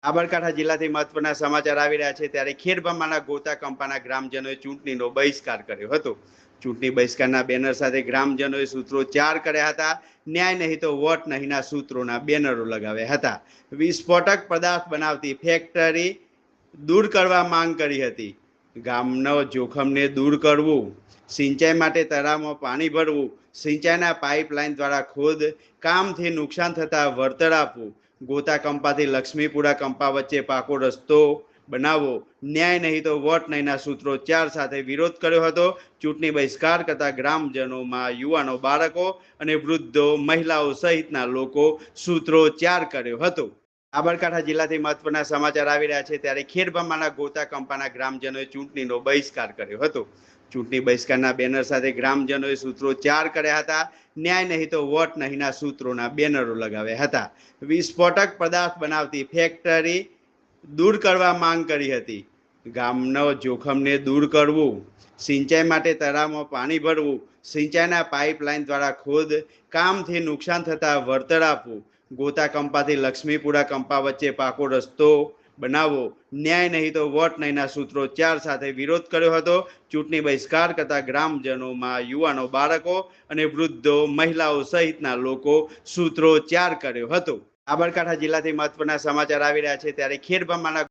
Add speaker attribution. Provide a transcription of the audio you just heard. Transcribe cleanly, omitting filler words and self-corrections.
Speaker 1: સાબરકાંઠા જિલ્લાથી મહત્વના સમાચાર આવી રહ્યા છે ત્યારે ખેડબ્રહ્માના ગોતા કંપાના ગ્રામજનોએ ચૂંટણીનો બહિષ્કાર કર્યો હતો। ચૂંટણી બહિષ્કારના બેનર સાથે ગ્રામજનોએ સૂત્રોચ્ચાર કર્યા હતા। ન્યાય નહીં તો વોટ નહીંના સૂત્રોના બેનરો લગાવ્યા હતા। વિસ્ફોટક પદાર્થ બનાવતી ફેક્ટરી દૂર કરવા માંગ કરી હતી। ગામનો જોખમને દૂર કરવું, સિંચાઈ માટે તળાવમાં પાણી ભરવું, સિંચાઈના પાઇપલાઇન દ્વારા ખોદ કામથી નુકસાન થતા વળતર આપવું, ગોતા કંપાથી લક્ષ્મીપુરા કંપા વચ્ચે પાકો રસ્તો બનાવવો, ન્યાય નહીં તો વોટ નહીંના સૂત્રોચ્ચાર સાથે વિરોધ કર્યો હતો। ચૂંટણી બહિષ્કાર કરતા ગ્રામજનોમાં યુવાનો, બાળકો અને વૃદ્ધો, મહિલાઓ સહિતના લોકો સૂત્રોચ્ચાર કર્યો હતો। સાબરકાંઠા જિલ્લાથી મહત્વના સમાચાર આવી રહ્યા છે ત્યારે ખેડબ્રહ્માના ગોતા કંપાના ગ્રામજનોએ ચૂંટણીનો બહિષ્કાર કર્યો હતો। ચૂંટણી બહિષ્કારના બેનર સાથે ગ્રામજનોએ સૂત્રોચ્ચાર કર્યા હતા। ન્યાય નહીં તો વોટ નહીંના સૂત્રોના બેનરો લગાવ્યા હતા। વિસ્ફોટક પદાર્થ બનાવતી ફેક્ટરી દૂર કરવા માંગ કરી હતી। ગામનો જોખમને દૂર કરવું, સિંચાઈ માટે તળાવમાં પાણી ભરવું, સિંચાઈના પાઇપલાઇન દ્વારા ખોદ કામથી નુકસાન થતા વળતર આપવું, ગોતા કંપાથી લક્ષ્મીપુરા કંપા વચ્ચે પાકો રસ્તો બનાવવો, ન્યાય નહીં તો વોટ નહીંના સૂત્રોચ્ચાર સાથે વિરોધ કર્યો હતો। ચૂંટણી બહિષ્કાર કરતા ગ્રામજનોમાં યુવાનો, બાળકો અને વૃદ્ધો, મહિલાઓ સહિતના લોકો સૂત્રોચ્ચાર કર્યો હતો। સાબરકાંઠા જિલ્લાથી મહત્વના સમાચાર આવી રહ્યા છે ત્યારે ખેડબ્રહ્માના